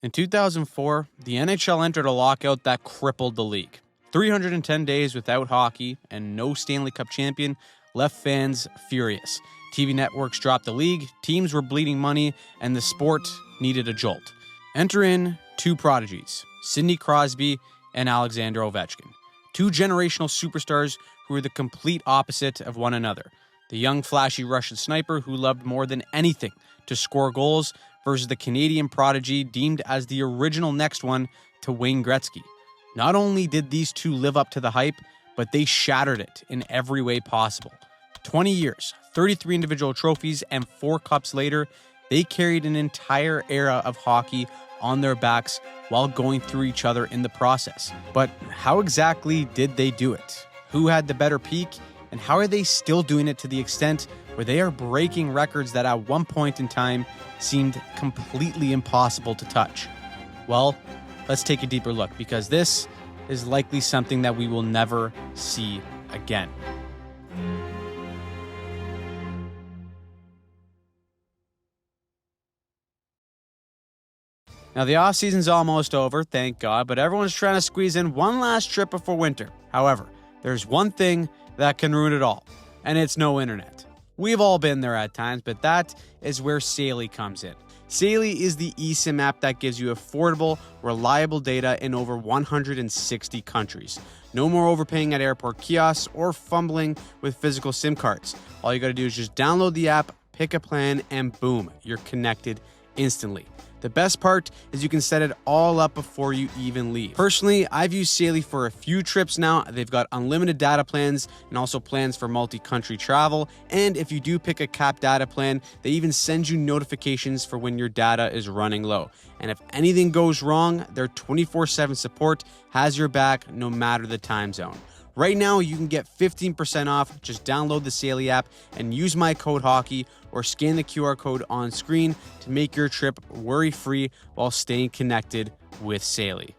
In 2004, the NHL entered a lockout that crippled the league. 310 days without hockey and no Stanley Cup champion left fans furious. TV networks dropped the league, teams were bleeding money, and the sport needed a jolt. Enter in two prodigies, Sidney Crosby and Alexander Ovechkin. Two generational superstars who were the complete opposite of one another. The young, flashy Russian sniper who loved more than anything to score goals versus the Canadian prodigy deemed as the original next one to Wayne Gretzky. Not only did these two live up to the hype, but they shattered it in every way possible. 20 years, 33 individual trophies, and 4 cups later, they carried an entire era of hockey on their backs while going through each other in the process. But how exactly did they do it? Who had the better peak? And how are they still doing it to the extent where they are breaking records that at one point in time seemed completely impossible to touch? Well, let's take a deeper look, because this is likely something that we will never see again. Now, the off-season's almost over, thank God, but everyone's trying to squeeze in one last trip before winter. However, there's one thing that can ruin it all, and it's no internet. We've all been there at times, but that is where Saily comes in. Saily is the eSIM app that gives you affordable, reliable data in over 160 countries. No more overpaying at airport kiosks or fumbling with physical SIM cards. All you gotta do is just download the app, pick a plan, and boom, you're connected instantly. The best part is you can set it all up before you even leave. Personally, I've used Saily for a few trips now. They've got unlimited data plans and also plans for multi-country travel. And if you do pick a capped data plan, they even send you notifications for when your data is running low. And if anything goes wrong, their 24/7 support has your back no matter the time zone. Right now, you can get 15% off. Just download the Saily app and use my code HOCKEY or scan the QR code on screen to make your trip worry-free while staying connected with Saily.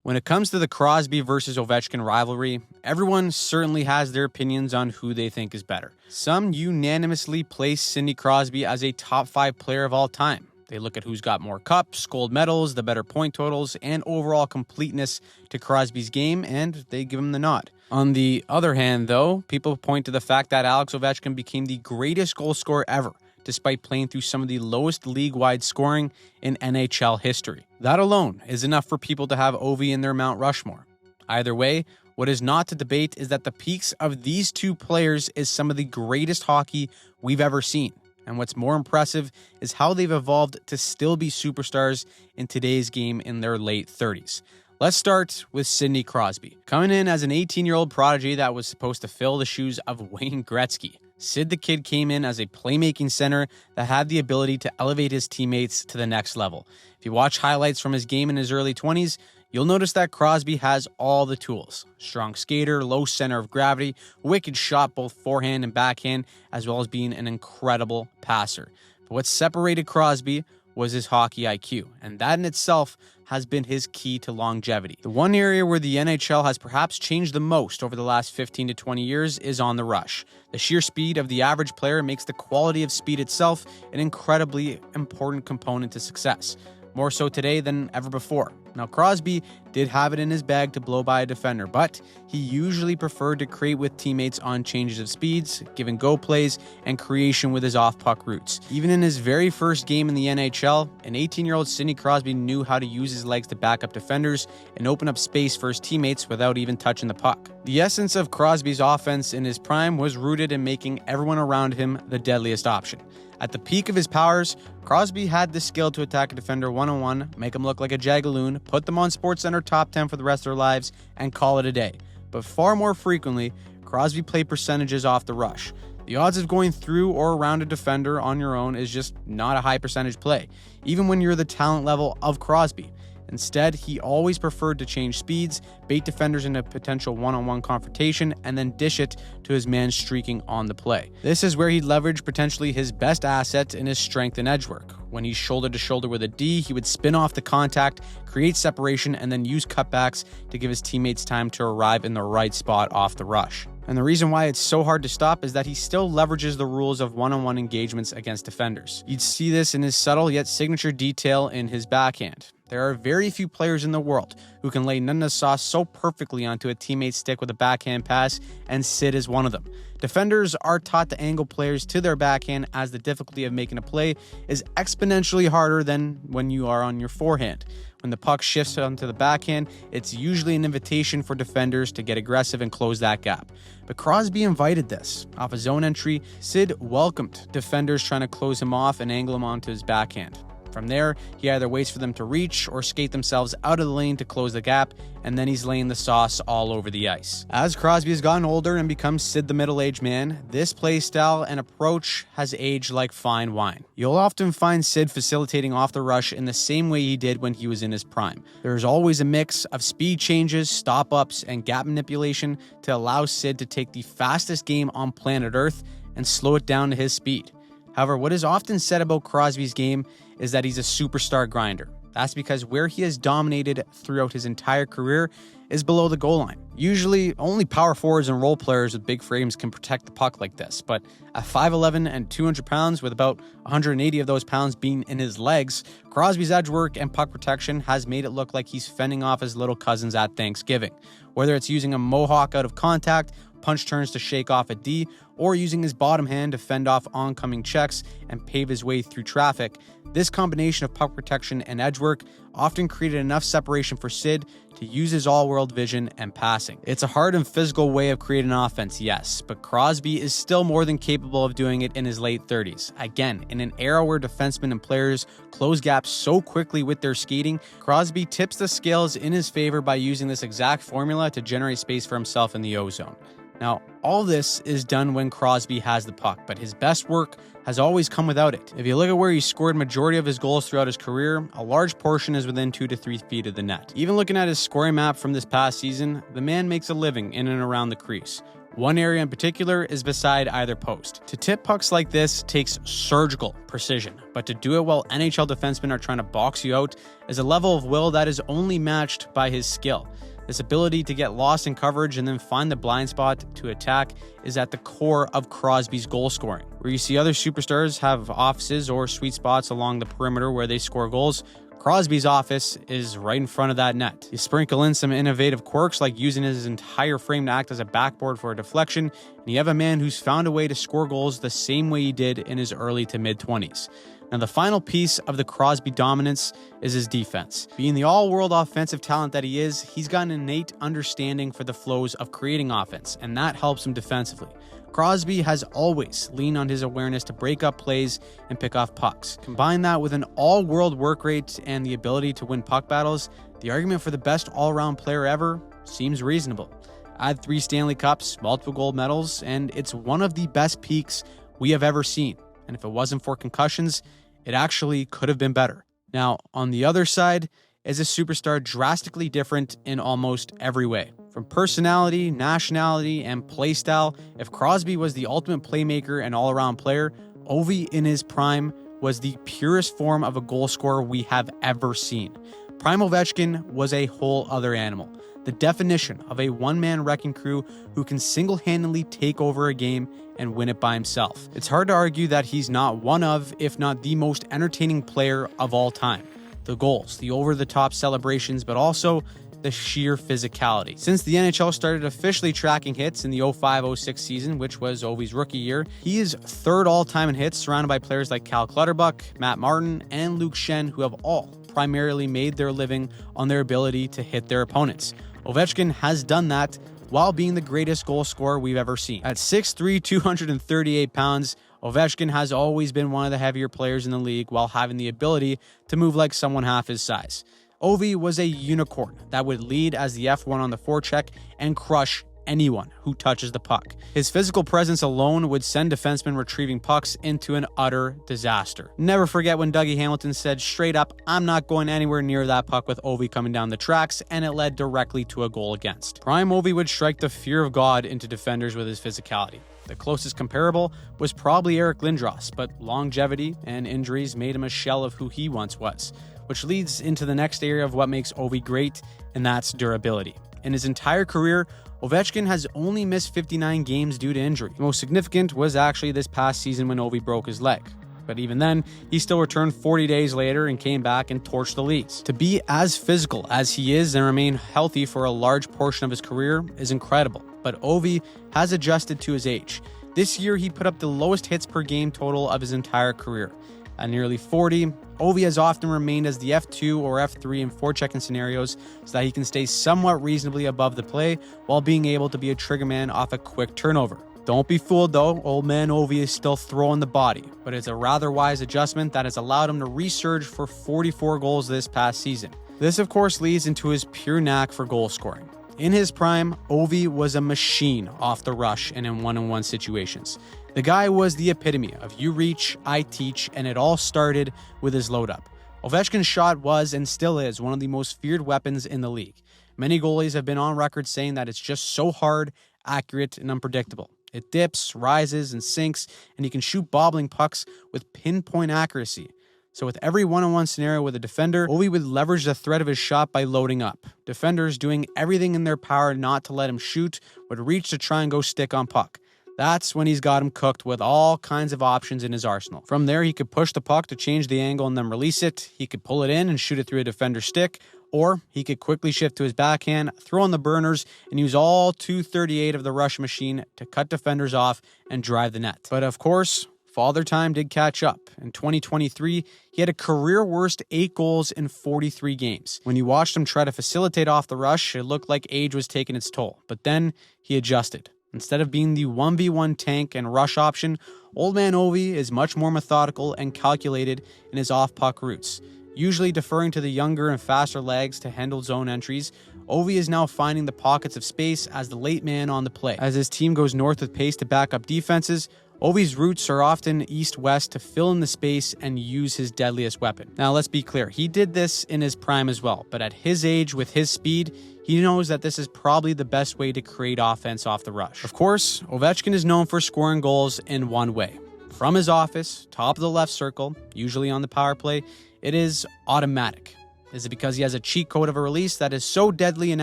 When it comes to the Crosby versus Ovechkin rivalry, everyone certainly has their opinions on who they think is better. Some unanimously place Sidney Crosby as a top 5 player of all time. They look at who's got more cups, gold medals, the better point totals, and overall completeness to Crosby's game, and they give him the nod. On the other hand, though, people point to the fact that Alex Ovechkin became the greatest goal scorer ever, despite playing through some of the lowest league-wide scoring in NHL history. That alone is enough for people to have Ovi in their Mount Rushmore. Either way, what is not to debate is that the peaks of these two players is some of the greatest hockey we've ever seen. And what's more impressive is how they've evolved to still be superstars in today's game in their late 30s. Let's start with Sidney Crosby. Coming in as an 18-year-old prodigy that was supposed to fill the shoes of Wayne Gretzky, Sid the Kid came in as a playmaking center that had the ability to elevate his teammates to the next level. If you watch highlights from his game in his early 20s, you'll notice that Crosby has all the tools. Strong skater, low center of gravity, wicked shot both forehand and backhand, as well as being an incredible passer. But what separated Crosby was his hockey IQ, and that in itself has been his key to longevity. The one area where the NHL has perhaps changed the most over the last 15 to 20 years is on the rush. The sheer speed of the average player makes the quality of speed itself an incredibly important component to success. More so today than ever before. Now, Crosby did have it in his bag to blow by a defender, but he usually preferred to create with teammates on changes of speeds, give and go plays, and creation with his off-puck routes. Even in his very first game in the NHL, an 18-year-old Sidney Crosby knew how to use his legs to back up defenders and open up space for his teammates without even touching the puck. The essence of Crosby's offense in his prime was rooted in making everyone around him the deadliest option. At the peak of his powers, Crosby had the skill to attack a defender one-on-one, make him look like a jagaloon, put them on SportsCenter top 10 for the rest of their lives, and call it a day. But far more frequently, Crosby played percentages off the rush. The odds of going through or around a defender on your own is just not a high percentage play, even when you're the talent level of Crosby. Instead, he always preferred to change speeds, bait defenders into a potential one-on-one confrontation, and then dish it to his man streaking on the play. This is where he leveraged potentially his best asset in his strength and edge work. When he's shoulder to shoulder with a D, he would spin off the contact, create separation, and then use cutbacks to give his teammates time to arrive in the right spot off the rush. And the reason why it's so hard to stop is that he still leverages the rules of one-on-one engagements against defenders. You'd see this in his subtle yet signature detail in his backhand. There are very few players in the world who can lay none of the sauce so perfectly onto a teammate's stick with a backhand pass, and Sid is one of them. Defenders are taught to angle players to their backhand, as the difficulty of making a play is exponentially harder than when you are on your forehand. When the puck shifts onto the backhand, it's usually an invitation for defenders to get aggressive and close that gap. But Crosby invited this. Off his own entry, Sid welcomed defenders trying to close him off and angle him onto his backhand. From there, he either waits for them to reach or skate themselves out of the lane to close the gap, and then he's laying the sauce all over the ice. As Crosby has gotten older and become Sid the middle-aged man, this play style and approach has aged like fine wine. You'll often find Sid facilitating off the rush in the same way he did when he was in his prime. There's always a mix of speed changes, stop-ups, and gap manipulation to allow Sid to take the fastest game on planet Earth and slow it down to his speed. However, what is often said about Crosby's game is that he's a superstar grinder. That's because where he has dominated throughout his entire career is below the goal line. Usually, only power forwards and role players with big frames can protect the puck like this, but at 5'11" and 200 pounds, with about 180 of those pounds being in his legs, Crosby's edge work and puck protection has made it look like he's fending off his little cousins at Thanksgiving. Whether it's using a mohawk out of contact, punch turns to shake off a D, or using his bottom hand to fend off oncoming checks and pave his way through traffic, this combination of puck protection and edge work often created enough separation for Sid to use his all-world vision and passing. It's a hard and physical way of creating offense, yes, but Crosby is still more than capable of doing it in his late 30s. Again, in an era where defensemen and players close gaps so quickly with their skating, Crosby tips the scales in his favor by using this exact formula to generate space for himself in the O-zone. Now, all this is done when Crosby has the puck, but his best work has always come without it. If you look at where he scored majority of his goals throughout his career, a large portion is within 2 to 3 feet of the net. Even looking at his scoring map from this past season, the man makes a living in and around the crease. One area in particular is beside either post. To tip pucks like this takes surgical precision, but to do it while NHL defensemen are trying to box you out is a level of will that is only matched by his skill. This ability to get lost in coverage and then find the blind spot to attack is at the core of Crosby's goal scoring. Where you see other superstars have offices or sweet spots along the perimeter where they score goals, Crosby's office is right in front of that net. You sprinkle in some innovative quirks like using his entire frame to act as a backboard for a deflection, and you have a man who's found a way to score goals the same way he did in his early to mid-20s. Now, the final piece of the Crosby dominance is his defense. Being the all-world offensive talent that he is, he's got an innate understanding for the flows of creating offense, and that helps him defensively. Crosby has always leaned on his awareness to break up plays and pick off pucks. Combine that with an all-world work rate and the ability to win puck battles, the argument for the best all-around player ever seems reasonable. Add 3 Stanley Cups, multiple gold medals, and it's one of the best peaks we have ever seen. And if it wasn't for concussions, it actually could have been better. Now, on the other side is a superstar drastically different in almost every way. From personality, nationality, and play style, if Crosby was the ultimate playmaker and all-around player, Ovi in his prime was the purest form of a goal scorer we have ever seen. Prime Ovechkin was a whole other animal. The definition of a one-man wrecking crew who can single-handedly take over a game and win it by himself. It's hard to argue that he's not one of, if not the most entertaining player of all time. The goals, the over-the-top celebrations, but also the sheer physicality. Since the NHL started officially tracking hits in the 05-06 season, which was Ovi's rookie year, he is third all-time in hits, surrounded by players like Cal Clutterbuck, Matt Martin, and Luke Schenn, who have all primarily made their living on their ability to hit their opponents. Ovechkin has done that while being the greatest goal scorer we've ever seen. At 6'3", 238 pounds, Ovechkin has always been one of the heavier players in the league while having the ability to move like someone half his size. Ovi was a unicorn that would lead as the F1 on the forecheck and crush anyone who touches the puck. His physical presence alone would send defensemen retrieving pucks into an utter disaster. Never forget when Dougie Hamilton said straight up, "I'm not going anywhere near that puck with Ovi coming down the tracks," and it led directly to a goal against. Prime Ovi would strike the fear of God into defenders with his physicality. The closest comparable was probably Eric Lindros, but longevity and injuries made him a shell of who he once was, which leads into the next area of what makes Ovi great, and that's durability. In his entire career, Ovechkin has only missed 59 games due to injury. The most significant was actually this past season when Ovi broke his leg. But even then, he still returned 40 days later and came back and torched the leagues. To be as physical as he is and remain healthy for a large portion of his career is incredible. But Ovi has adjusted to his age. This year, he put up the lowest hits per game total of his entire career. At nearly 40, Ovi has often remained as the F2 or F3 in forechecking scenarios so that he can stay somewhat reasonably above the play while being able to be a trigger man off a quick turnover. Don't be fooled though, old man Ovi is still throwing the body, but it's a rather wise adjustment that has allowed him to resurge for 44 goals this past season. This of course leads into his pure knack for goal scoring. In his prime, Ovi was a machine off the rush and in one-on-one situations. The guy was the epitome of you reach, I teach, and it all started with his load-up. Ovechkin's shot was and still is one of the most feared weapons in the league. Many goalies have been on record saying that it's just so hard, accurate, and unpredictable. It dips, rises, and sinks, and he can shoot bobbling pucks with pinpoint accuracy. So with every one-on-one scenario with a defender, Ovi would leverage the threat of his shot by loading up. Defenders, doing everything in their power not to let him shoot, would reach to try and go stick on puck. That's when he's got him cooked with all kinds of options in his arsenal. From there, he could push the puck to change the angle and then release it. He could pull it in and shoot it through a defender's stick, or he could quickly shift to his backhand, throw on the burners, and use all 238 of the rush machine to cut defenders off and drive the net. But of course, Father Time did catch up. In 2023, he had a career-worst 8 goals in 43 games. When you watched him try to facilitate off the rush, it looked like age was taking its toll. But then, he adjusted. Instead of being the 1v1 tank and rush option, Old Man Ovi is much more methodical and calculated in his off-puck routes. Usually deferring to the younger and faster legs to handle zone entries, Ovi is now finding the pockets of space as the late man on the play. As his team goes north with pace to back up defenses, Ovi's routes are often east-west to fill in the space and use his deadliest weapon. Now let's be clear, he did this in his prime as well, but at his age with his speed, he knows that this is probably the best way to create offense off the rush. Of course, Ovechkin is known for scoring goals in one way. From his office, top of the left circle, usually on the power play, it is automatic. Is it because he has a cheat code of a release that is so deadly and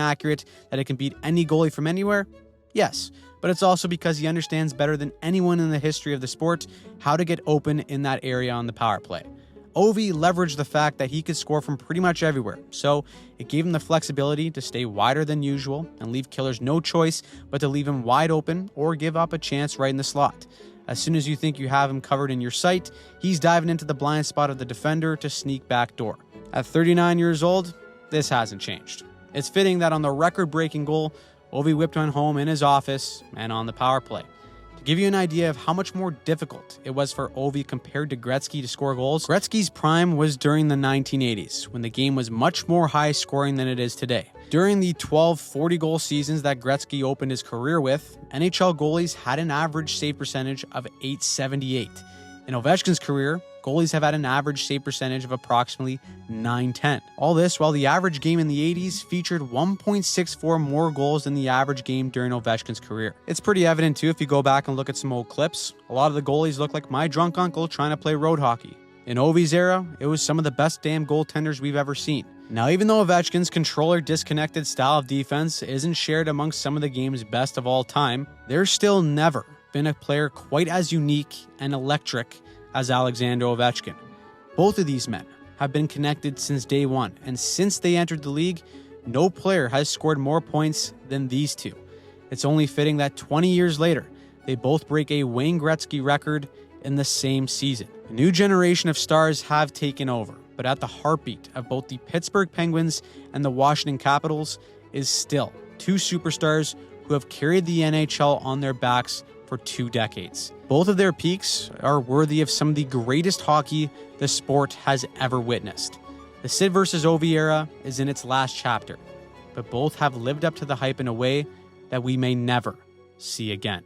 accurate that it can beat any goalie from anywhere? Yes, but it's also because he understands better than anyone in the history of the sport how to get open in that area on the power play. Ovi leveraged the fact that he could score from pretty much everywhere, so it gave him the flexibility to stay wider than usual and leave killers no choice but to leave him wide open or give up a chance right in the slot. As soon as you think you have him covered in your sight, he's diving into the blind spot of the defender to sneak back door. At 39 years old, this hasn't changed. It's fitting that on the record-breaking goal, Ovi whipped one home in his office and on the power play. To give you an idea of how much more difficult it was for Ovi compared to Gretzky to score goals, Gretzky's prime was during the 1980s, when the game was much more high-scoring than it is today. During the 12 40-goal seasons that Gretzky opened his career with, NHL goalies had an average save percentage of .878. In Ovechkin's career, goalies have had an average save percentage of approximately .910. All this while the average game in the 80s featured 1.64 more goals than the average game during Ovechkin's career. It's pretty evident too if you go back and look at some old clips. A lot of the goalies look like my drunk uncle trying to play road hockey. In Ovi's era, it was some of the best damn goaltenders we've ever seen. Now, even though Ovechkin's controller-disconnected style of defense isn't shared amongst some of the game's best of all time, there's still never been a player quite as unique and electric as Alexander Ovechkin. Both of these men have been connected since day one, and since they entered the league, no player has scored more points than these two. It's only fitting that 20 years later, they both break a Wayne Gretzky record in the same season. A new generation of stars have taken over, but at the heartbeat of both the Pittsburgh Penguins and the Washington Capitals is still two superstars who have carried the NHL on their backs for 2 decades. Both of their peaks are worthy of some of the greatest hockey the sport has ever witnessed. The Sid versus Ovi era is in its last chapter, but both have lived up to the hype in a way that we may never see again.